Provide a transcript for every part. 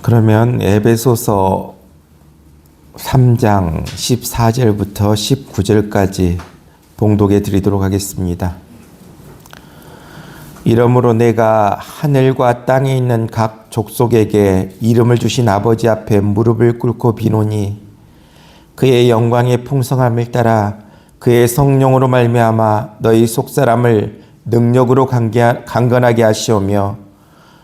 그러면 에베소서 3장 14절부터 19절까지 봉독해 드리도록 하겠습니다. 이러므로 내가 하늘과 땅에 있는 각 족속에게 이름을 주신 아버지 앞에 무릎을 꿇고 비노니 그의 영광의 풍성함을 따라 그의 성령으로 말미암아 너희 속사람을 능력으로 강건하게 하시오며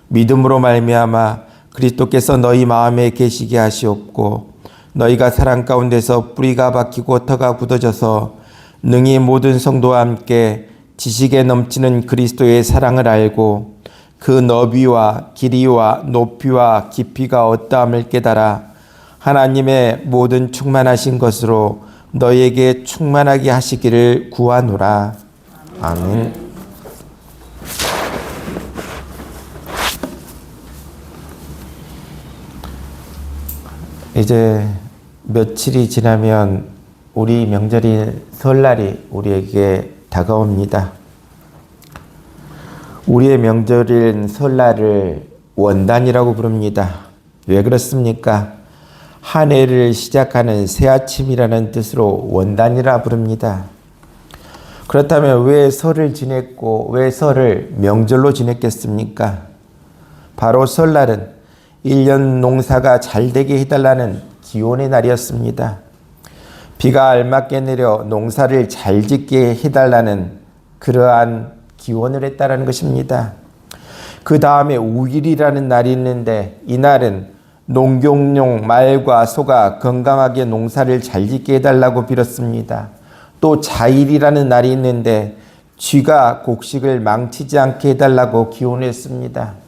믿음으로 말미암아 그리스도께서 너희 마음에 계시게 하시옵고 너희가 사랑 가운데서 뿌리가 박히고 터가 굳어져서 능히 모든 성도와 함께 지식에 넘치는 그리스도의 사랑을 알고 그 너비와 길이와 높이와 깊이가 어떠함을 깨달아 하나님의 모든 충만하신 것으로 너희에게 충만하게 하시기를 구하노라. 아멘. 이제 며칠이 지나면 우리 명절인 설날이 우리에게 다가옵니다. 우리의 명절인 설날을 원단이라고 부릅니다. 왜 그렇습니까? 한 해를 시작하는 새 아침이라는 뜻으로 원단이라 부릅니다. 그렇다면 왜 설을 지냈고 왜 설을 명절로 지냈겠습니까? 바로 설날은 1년 농사가 잘 되게 해달라는 기원의 날이었습니다. 비가 알맞게 내려 농사를 잘 짓게 해달라는 그러한 기원을 했다는 것입니다. 그 다음에 우일이라는 날이 있는데 이 날은 농경용 말과 소가 건강하게 농사를 잘 짓게 해달라고 빌었습니다. 또 자일이라는 날이 있는데 쥐가 곡식을 망치지 않게 해달라고 기원했습니다.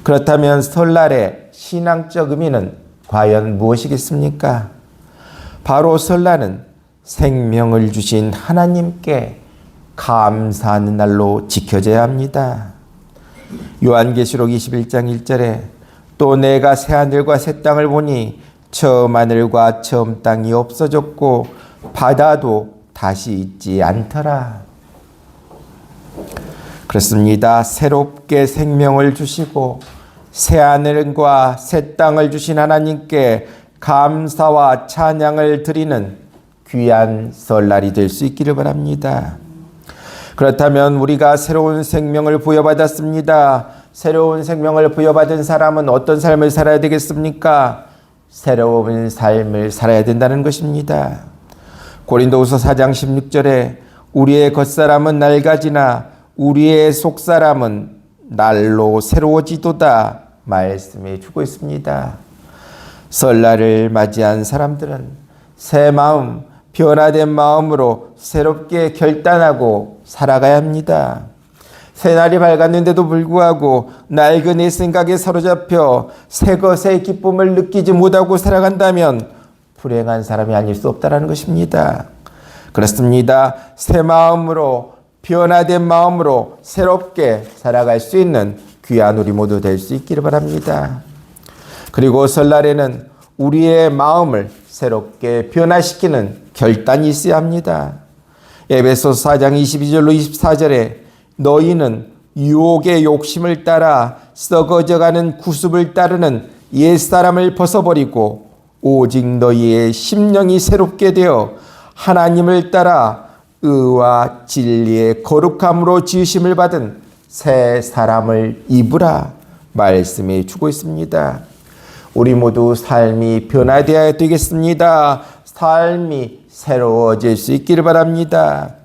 그렇다면 설날의 신앙적 의미는 과연 무엇이겠습니까? 바로 설날은 생명을 주신 하나님께 감사하는 날로 지켜져야 합니다. 요한계시록 21장 1절에 또 내가 새하늘과 새 땅을 보니 처음 하늘과 처음 땅이 없어졌고 바다도 다시 있지 않더라. 그렇습니다. 새롭게 생명을 주시고 새하늘과 새 땅을 주신 하나님께 감사와 찬양을 드리는 귀한 설날이 될 수 있기를 바랍니다. 그렇다면 우리가 새로운 생명을 부여받았습니다. 새로운 생명을 부여받은 사람은 어떤 삶을 살아야 되겠습니까? 새로운 삶을 살아야 된다는 것입니다. 고린도후서 4장 16절에 우리의 겉사람은 낡아지나 우리의 속사람은 날로 새로워지도다 말씀해 주고 있습니다. 설날을 맞이한 사람들은 새 마음, 변화된 마음으로 새롭게 결단하고 살아가야 합니다. 새날이 밝았는데도 불구하고 낡은 내 생각에 사로잡혀 새 것의 기쁨을 느끼지 못하고 살아간다면 불행한 사람이 아닐 수 없다는 것입니다. 그렇습니다. 새 마음으로 변화된 마음으로 새롭게 살아갈 수 있는 귀한 우리 모두 될 수 있기를 바랍니다. 그리고 설날에는 우리의 마음을 새롭게 변화시키는 결단이 있어야 합니다. 에베소서 4장 22절로 24절에 너희는 유혹의 욕심을 따라 썩어져가는 구습을 따르는 옛사람을 벗어버리고 오직 너희의 심령이 새롭게 되어 하나님을 따라 의와 진리의 거룩함으로 지으심을 받은 새 사람을 입으라 말씀해 주고 있습니다. 우리 모두 삶이 변화되어야 되겠습니다. 삶이 새로워질 수 있기를 바랍니다.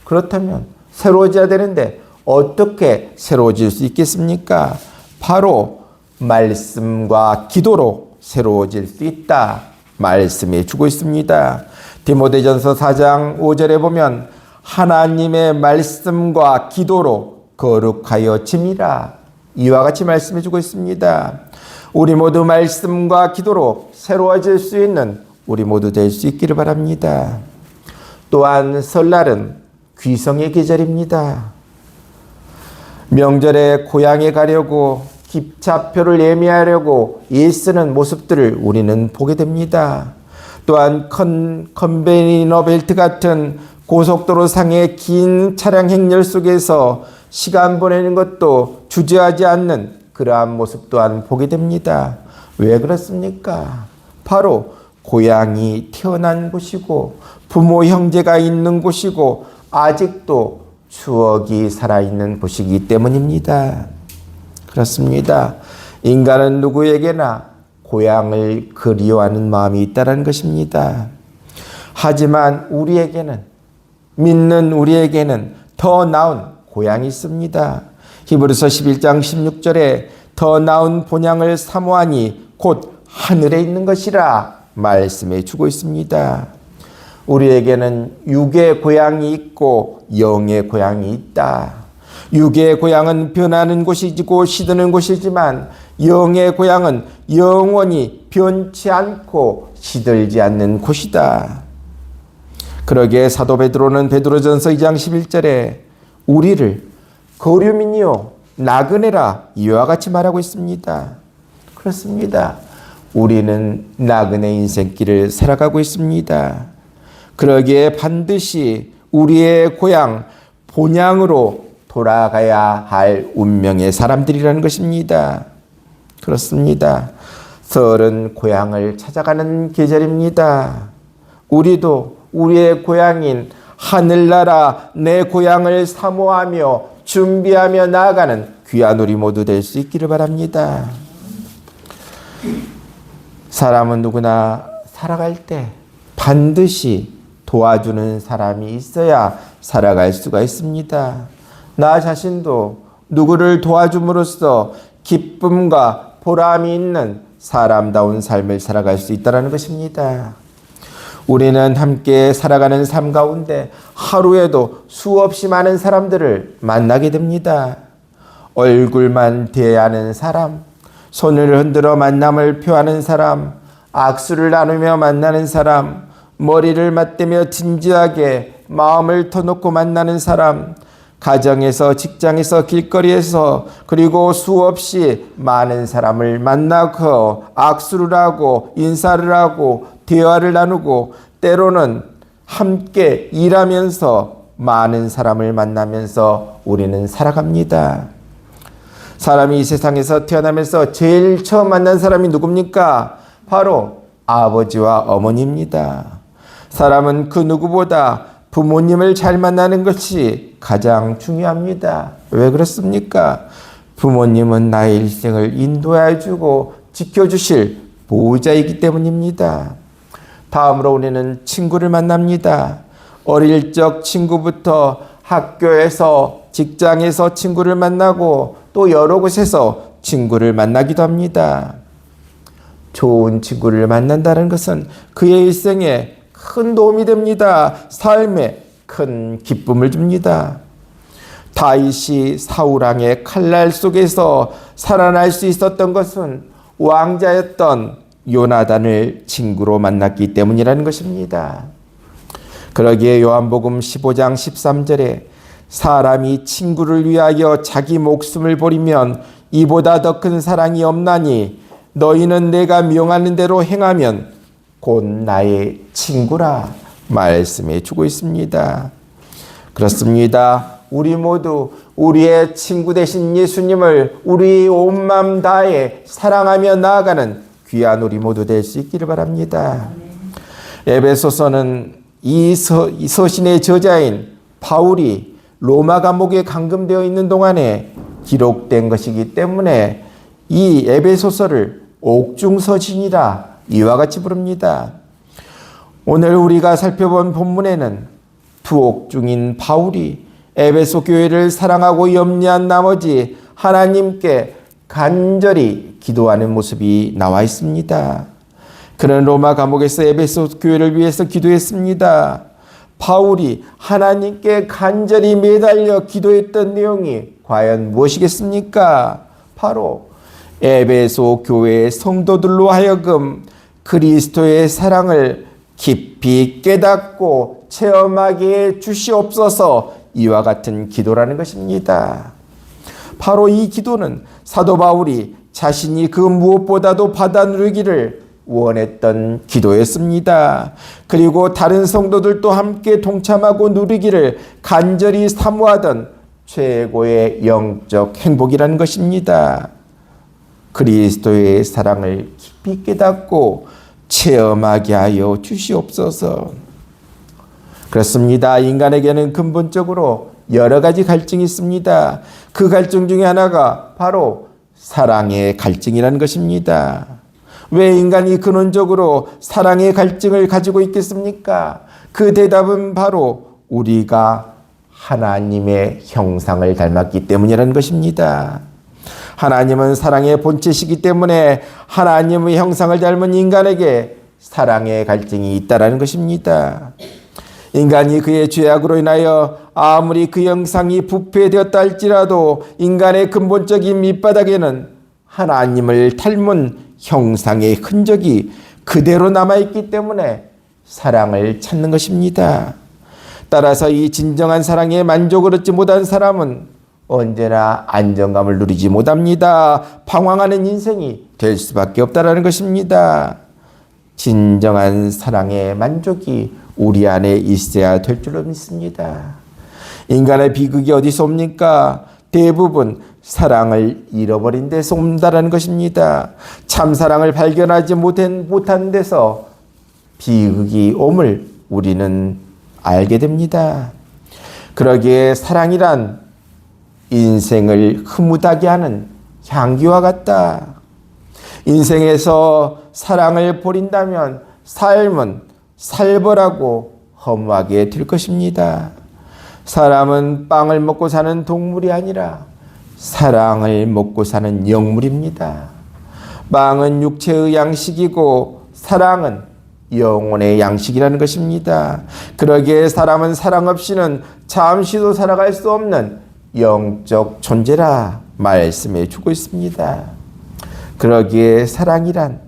그렇다면 새로워져야 되는데 어떻게 새로워질 수 있겠습니까? 바로 말씀과 기도로 새로워질 수 있다 말씀해 주고 있습니다. 디모데전서 4장 5절에 보면 하나님의 말씀과 기도로 거룩하여 짐이라 이와 같이 말씀해 주고 있습니다. 우리 모두 말씀과 기도로 새로워질 수 있는 우리 모두 될 수 있기를 바랍니다. 또한 설날은 귀성의 계절입니다. 명절에 고향에 가려고 기차표를 예매하려고 애쓰는 모습들을 우리는 보게 됩니다. 또한 컨베이너 벨트 같은 고속도로 상의 긴 차량 행렬 속에서 시간 보내는 것도 주저하지 않는 그러한 모습 또한 보게 됩니다. 왜 그렇습니까? 바로 고향이 태어난 곳이고 부모 형제가 있는 곳이고 아직도 추억이 살아있는 곳이기 때문입니다. 그렇습니다. 인간은 누구에게나 고향을 그리워하는 마음이 있다는 것입니다. 하지만 우리에게는, 믿는 우리에게는 더 나은 고향이 있습니다. 히브리서 11장 16절에 더 나은 본향을 사모하니 곧 하늘에 있는 것이라 말씀해 주고 있습니다. 우리에게는 육의 고향이 있고 영의 고향이 있다. 육의 고향은 변하는 곳이고 시드는 곳이지만 영의 고향은 영원히 변치 않고 시들지 않는 곳이다. 그러기에 사도 베드로는 베드로전서 2장 11절에 우리를 거류민이요 나그네라 이와 같이 말하고 있습니다. 그렇습니다. 우리는 나그네 인생길을 살아가고 있습니다. 그러기에 반드시 우리의 고향 본향으로 돌아가야 할 운명의 사람들이라는 것입니다. 그렇습니다. 설은 고향을 찾아가는 계절입니다. 우리도 우리의 고향인 하늘나라 내 고향을 사모하며 준비하며 나아가는 귀한 우리 모두 될 수 있기를 바랍니다. 사람은 누구나 살아갈 때 반드시 도와주는 사람이 있어야 살아갈 수가 있습니다. 나 자신도 누구를 도와줌으로써 기쁨과 보람이 있는 사람다운 삶을 살아갈 수 있다는 것입니다. 우리는 함께 살아가는 삶 가운데 하루에도 수없이 많은 사람들을 만나게 됩니다. 얼굴만 대하는 사람, 손을 흔들어 만남을 표하는 사람, 악수를 나누며 만나는 사람, 머리를 맞대며 진지하게 마음을 터놓고 만나는 사람, 가정에서, 직장에서, 길거리에서 그리고 수없이 많은 사람을 만나고 악수를 하고 인사를 하고 대화를 나누고 때로는 함께 일하면서 많은 사람을 만나면서 우리는 살아갑니다. 사람이 이 세상에서 태어나면서 제일 처음 만난 사람이 누굽니까? 바로 아버지와 어머니입니다. 사람은 그 누구보다 부모님을 잘 만나는 것이 가장 중요합니다. 왜 그렇습니까? 부모님은 나의 일생을 인도해 주고 지켜주실 보호자이기 때문입니다. 다음으로 우리는 친구를 만납니다. 어릴 적 친구부터 학교에서 직장에서 친구를 만나고 또 여러 곳에서 친구를 만나기도 합니다. 좋은 친구를 만난다는 것은 그의 일생에 큰 도움이 됩니다. 삶에 큰 기쁨을 줍니다. 다윗이 사울왕의 칼날 속에서 살아날 수 있었던 것은 왕자였던 요나단을 친구로 만났기 때문이라는 것입니다. 그러기에 요한복음 15장 13절에 사람이 친구를 위하여 자기 목숨을 버리면 이보다 더 큰 사랑이 없나니 너희는 내가 명하는 대로 행하면 곧 나의 친구라 말씀해 주고 있습니다. 그렇습니다. 우리 모두 우리의 친구 되신 예수님을 우리 온 마음 다해 사랑하며 나아가는 귀한 우리 모두 될 수 있기를 바랍니다. 에베소서는 이 서신의 저자인 바울이 로마 감옥에 감금되어 있는 동안에 기록된 것이기 때문에 이 에베소서를 옥중서신이라 이와 같이 부릅니다. 오늘 우리가 살펴본 본문에는 투옥중인 바울이 에베소 교회를 사랑하고 염려한 나머지 하나님께 간절히 기도하는 모습이 나와 있습니다. 그는 로마 감옥에서 에베소 교회를 위해서 기도했습니다. 바울이 하나님께 간절히 매달려 기도했던 내용이 과연 무엇이겠습니까? 바로 에베소 교회의 성도들로 하여금 그리스도의 사랑을 깊이 깨닫고 체험하게 해 주시옵소서 이와 같은 기도라는 것입니다. 바로 이 기도는 사도 바울이 자신이 그 무엇보다도 받아 누리기를 원했던 기도였습니다. 그리고 다른 성도들도 함께 동참하고 누리기를 간절히 사모하던 최고의 영적 행복이라는 것입니다. 그리스도의 사랑을 깊이 깨닫고 체험하게 하여 주시옵소서. 그렇습니다. 인간에게는 근본적으로 여러 가지 갈증이 있습니다. 그 갈증 중에 하나가 바로 사랑의 갈증이라는 것입니다. 왜 인간이 근원적으로 사랑의 갈증을 가지고 있겠습니까? 그 대답은 바로 우리가 하나님의 형상을 닮았기 때문이라는 것입니다. 하나님은 사랑의 본체시기 때문에 하나님의 형상을 닮은 인간에게 사랑의 갈증이 있다는 것입니다. 인간이 그의 죄악으로 인하여 아무리 그 형상이 부패되었다 할지라도 인간의 근본적인 밑바닥에는 하나님을 닮은 형상의 흔적이 그대로 남아있기 때문에 사랑을 찾는 것입니다. 따라서 이 진정한 사랑에 만족을 얻지 못한 사람은 언제나 안정감을 누리지 못합니다. 방황하는 인생이 될 수밖에 없다는 것입니다. 진정한 사랑의 만족이 우리 안에 있어야 될 줄로 믿습니다. 인간의 비극이 어디서 옵니까? 대부분 사랑을 잃어버린 데서 온다는 것입니다. 참 사랑을 발견하지 못한 데서 비극이 옴을 우리는 알게 됩니다. 그러기에 사랑이란 인생을 흐뭇하게 하는 향기와 같다. 인생에서 사랑을 버린다면 삶은 살벌하고 허무하게 될 것입니다. 사람은 빵을 먹고 사는 동물이 아니라 사랑을 먹고 사는 영물입니다. 빵은 육체의 양식이고 사랑은 영혼의 양식이라는 것입니다. 그러기에 사람은 사랑 없이는 잠시도 살아갈 수 없는 영적 존재라 말씀해 주고 있습니다. 그러기에 사랑이란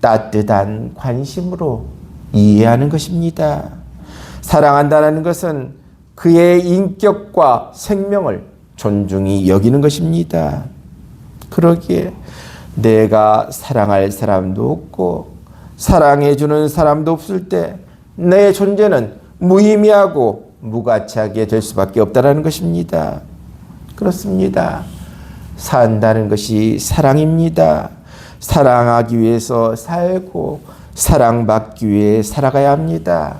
따뜻한 관심으로 이해하는 것입니다. 사랑한다는 것은 그의 인격과 생명을 존중히 여기는 것입니다. 그러기에 내가 사랑할 사람도 없고 사랑해주는 사람도 없을 때 내 존재는 무의미하고 무가치하게 될 수밖에 없다는 것입니다. 그렇습니다. 산다는 것이 사랑입니다. 사랑하기 위해서 살고 사랑받기 위해 살아가야 합니다.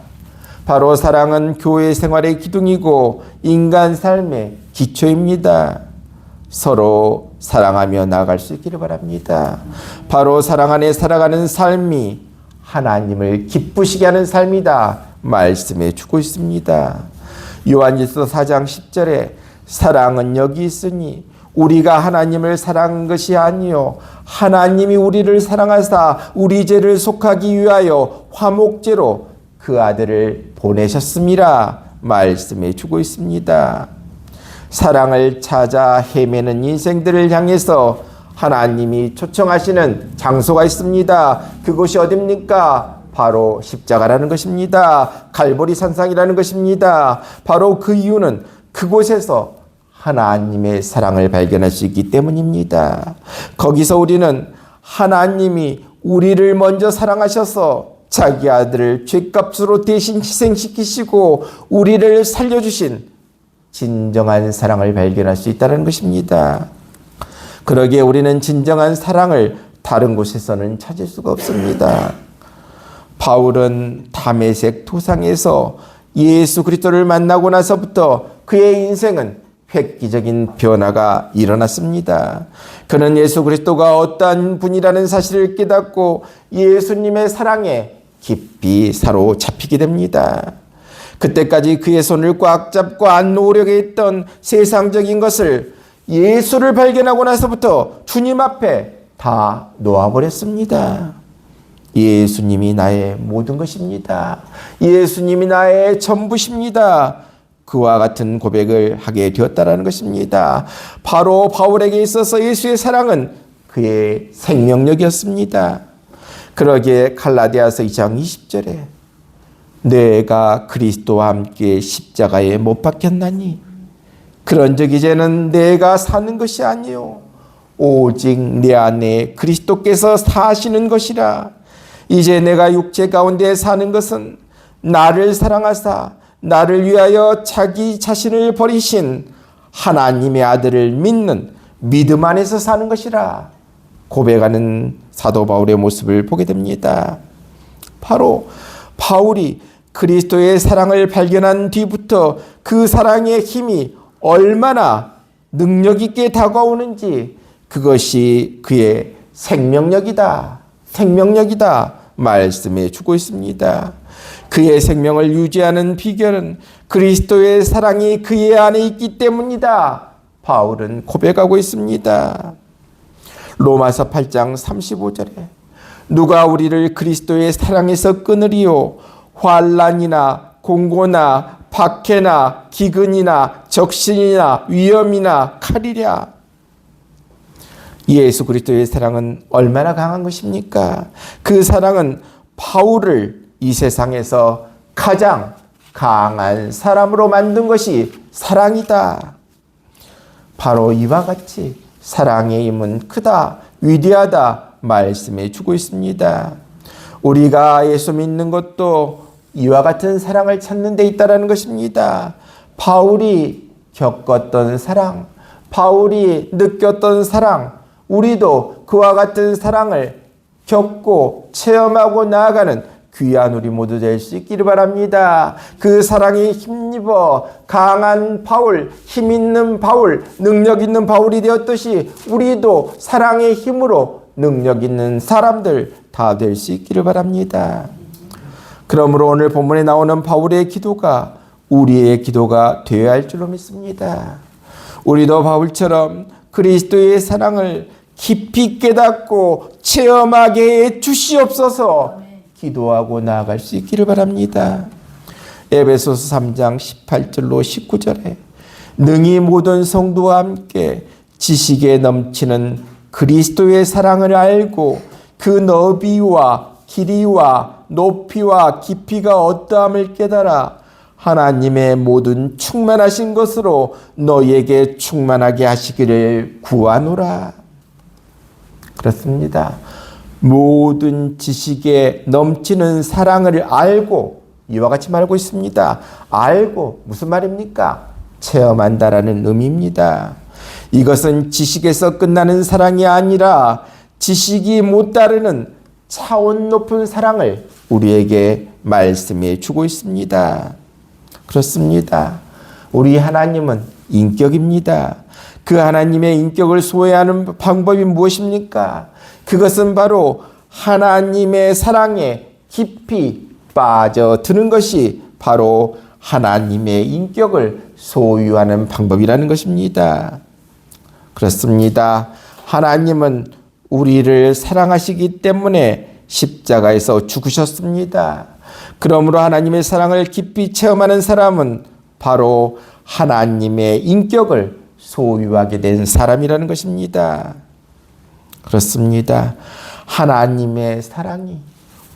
바로 사랑은 교회 생활의 기둥이고 인간 삶의 기초입니다. 서로 사랑하며 나아갈 수 있기를 바랍니다. 바로 사랑 안에 살아가는 삶이 하나님을 기쁘시게 하는 삶이다 말씀해 주고 있습니다. 요한일서 4장 10절에 사랑은 여기 있으니 우리가 하나님을 사랑한 것이 아니요 하나님이 우리를 사랑하사 우리 죄를 속하기 위하여 화목제로 그 아들을 보내셨음이라 말씀해 주고 있습니다. 사랑을 찾아 헤매는 인생들을 향해서 하나님이 초청하시는 장소가 있습니다. 그곳이 어딥니까? 바로 십자가라는 것입니다. 갈보리 산상이라는 것입니다. 바로 그 이유는 그곳에서 하나님의 사랑을 발견할 수 있기 때문입니다. 거기서 우리는 하나님이 우리를 먼저 사랑하셔서 자기 아들을 죗값으로 대신 희생시키시고 우리를 살려주신 진정한 사랑을 발견할 수 있다는 것입니다. 그러기에 우리는 진정한 사랑을 다른 곳에서는 찾을 수가 없습니다. 바울은 다메섹 도상에서 예수 그리스도를 만나고 나서부터 그의 인생은 획기적인 변화가 일어났습니다. 그는 예수 그리스도가 어떠한 분이라는 사실을 깨닫고 예수님의 사랑에 깊이 사로잡히게 됩니다. 그때까지 그의 손을 꽉 잡고 안 놓으려고 했던 세상적인 것을 예수를 발견하고 나서부터 주님 앞에 다 놓아버렸습니다. 예수님이 나의 모든 것입니다. 예수님이 나의 전부십니다. 그와 같은 고백을 하게 되었다는 것입니다. 바로 바울에게 있어서 예수의 사랑은 그의 생명력이었습니다. 그러기에 갈라디아서 2장 20절에 내가 그리스도와 함께 십자가에 못 박혔나니 그런즉 이제는 내가 사는 것이 아니요 오직 내 안에 그리스도께서 사시는 것이라. 이제 내가 육체 가운데 사는 것은 나를 사랑하사 나를 위하여 자기 자신을 버리신 하나님의 아들을 믿는 믿음 안에서 사는 것이라 고백하는 사도 바울의 모습을 보게 됩니다. 바로 바울이 그리스도의 사랑을 발견한 뒤부터 그 사랑의 힘이 얼마나 능력 있게 다가오는지, 그것이 그의 생명력이다 말씀해 주고 있습니다. 그의 생명을 유지하는 비결은 그리스도의 사랑이 그의 안에 있기 때문이다, 바울은 고백하고 있습니다. 로마서 8장 35절에 누가 우리를 그리스도의 사랑에서 끊으리요, 환난이나 공고나 박해나 기근이나 적신이나 위험이나 칼이랴. 예수 그리스도의 사랑은 얼마나 강한 것입니까? 그 사랑은 바울을 이 세상에서 가장 강한 사람으로 만든 것이 사랑이다. 바로 이와 같이 사랑의 힘은 크다, 위대하다 말씀해 주고 있습니다. 우리가 예수 믿는 것도 이와 같은 사랑을 찾는 데 있다는 것입니다. 바울이 겪었던 사랑, 바울이 느꼈던 사랑, 우리도 그와 같은 사랑을 겪고 체험하고 나아가는 귀한 우리 모두 될 수 있기를 바랍니다. 그 사랑에 힘입어 강한 바울, 힘 있는 바울, 능력 있는 바울이 되었듯이 우리도 사랑의 힘으로 능력 있는 사람들 다 될 수 있기를 바랍니다. 그러므로 오늘 본문에 나오는 바울의 기도가 우리의 기도가 되어야 할 줄로 믿습니다. 우리도 바울처럼 그리스도의 사랑을 깊이 깨닫고 체험하게 해 주시옵소서 기도하고 나아갈 수 있기를 바랍니다. 에베소서 3장 18절로 19절에 능히 모든 성도와 함께 지식에 넘치는 그리스도의 사랑을 알고 그 너비와 길이와 높이와 깊이가 어떠함을 깨달아 하나님의 모든 충만하신 것으로 너희에게 충만하게 하시기를 구하노라. 그렇습니다. 모든 지식에 넘치는 사랑을 알고, 이와 같이 말하고 있습니다. 알고 무슨 말입니까? 체험한다라는 의미입니다. 이것은 지식에서 끝나는 사랑이 아니라 지식이 못 따르는 차원 높은 사랑을 우리에게 말씀해 주고 있습니다. 그렇습니다. 우리 하나님은 인격입니다. 그 하나님의 인격을 소외하는 방법이 무엇입니까? 그것은 바로 하나님의 사랑에 깊이 빠져드는 것이 바로 하나님의 인격을 소유하는 방법이라는 것입니다. 그렇습니다. 하나님은 우리를 사랑하시기 때문에 십자가에서 죽으셨습니다. 그러므로 하나님의 사랑을 깊이 체험하는 사람은 바로 하나님의 인격을 소유하게 된 사람이라는 것입니다. 그렇습니다. 하나님의 사랑이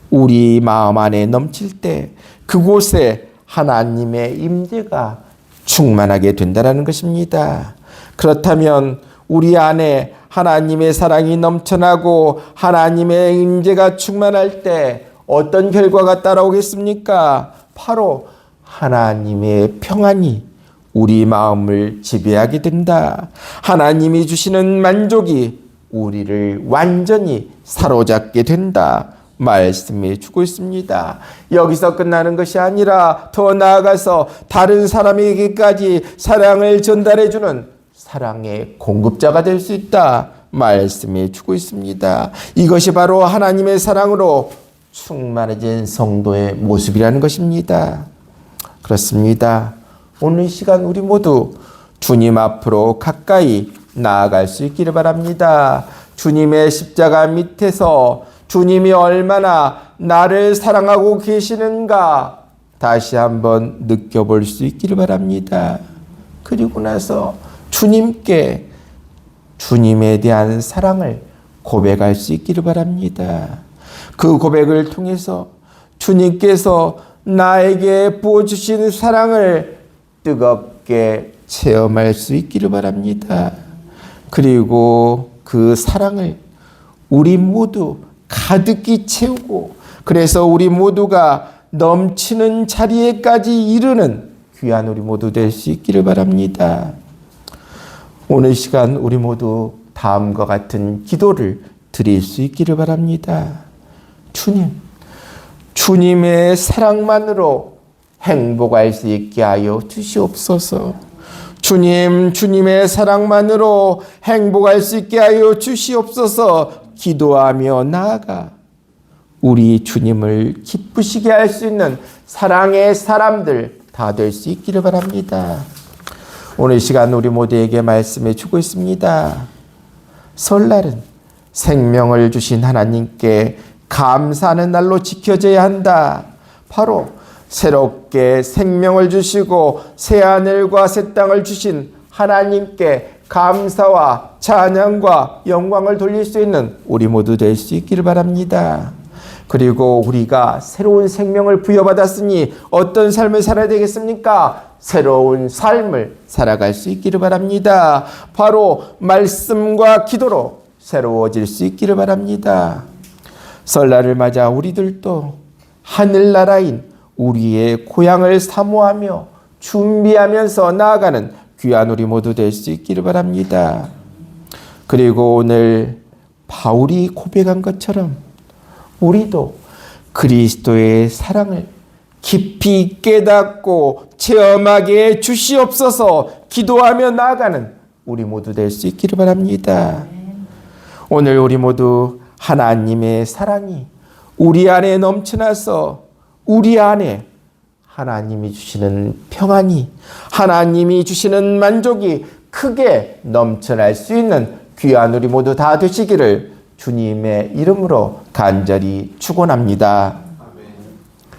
우리 마음 안에 넘칠 때 그곳에 하나님의 임재가 충만하게 된다는 것입니다. 그렇다면 우리 안에 하나님의 사랑이 넘쳐나고 하나님의 임재가 충만할 때 어떤 결과가 따라오겠습니까? 바로 하나님의 평안이 우리 마음을 지배하게 된다. 하나님이 주시는 만족이 우리를 완전히 사로잡게 된다. 말씀해 주고 있습니다. 여기서 끝나는 것이 아니라 더 나아가서 다른 사람에게까지 사랑을 전달해 주는 사랑의 공급자가 될 수 있다. 말씀해 주고 있습니다. 이것이 바로 하나님의 사랑으로 충만해진 성도의 모습이라는 것입니다. 그렇습니다. 오늘 이 시간 우리 모두 주님 앞으로 가까이 나아갈 수 있기를 바랍니다. 주님의 십자가 밑에서 주님이 얼마나 나를 사랑하고 계시는가 다시 한번 느껴볼 수 있기를 바랍니다. 그리고 나서 주님께 주님에 대한 사랑을 고백할 수 있기를 바랍니다. 그 고백을 통해서 주님께서 나에게 부어주신 사랑을 뜨겁게 체험할 수 있기를 바랍니다. 그리고 그 사랑을 우리 모두 가득히 채우고 그래서 우리 모두가 넘치는 자리에까지 이르는 귀한 우리 모두 될 수 있기를 바랍니다. 오늘 시간 우리 모두 다음과 같은 기도를 드릴 수 있기를 바랍니다. 주님의 사랑만으로 행복할 수 있게 하여 주시옵소서. 주님의 사랑만으로 행복할 수 있게 하여 주시옵소서. 기도하며 나아가 우리 주님을 기쁘시게 할 수 있는 사랑의 사람들 다 될 수 있기를 바랍니다. 오늘 시간 우리 모두에게 말씀해 주고 있습니다. 설날은 생명을 주신 하나님께 감사하는 날로 지켜져야 한다. 바로 새롭게 생명을 주시고 새하늘과 새 땅을 주신 하나님께 감사와 찬양과 영광을 돌릴 수 있는 우리 모두 될 수 있기를 바랍니다. 그리고 우리가 새로운 생명을 부여받았으니 어떤 삶을 살아야 되겠습니까? 새로운 삶을 살아갈 수 있기를 바랍니다. 바로 말씀과 기도로 새로워질 수 있기를 바랍니다. 설날을 맞아 우리들도 하늘나라인 우리의 고향을 사모하며 준비하면서 나아가는 귀한 우리 모두 될 수 있기를 바랍니다. 그리고 오늘 바울이 고백한 것처럼 우리도 그리스도의 사랑을 깊이 깨닫고 체험하게 주시옵소서. 기도하며 나아가는 우리 모두 될 수 있기를 바랍니다. 오늘 우리 모두 하나님의 사랑이 우리 안에 넘쳐나서 우리 안에 하나님이 주시는 평안이, 하나님이 주시는 만족이 크게 넘쳐날 수 있는 귀한 우리 모두 다 되시기를 주님의 이름으로 간절히 축원합니다.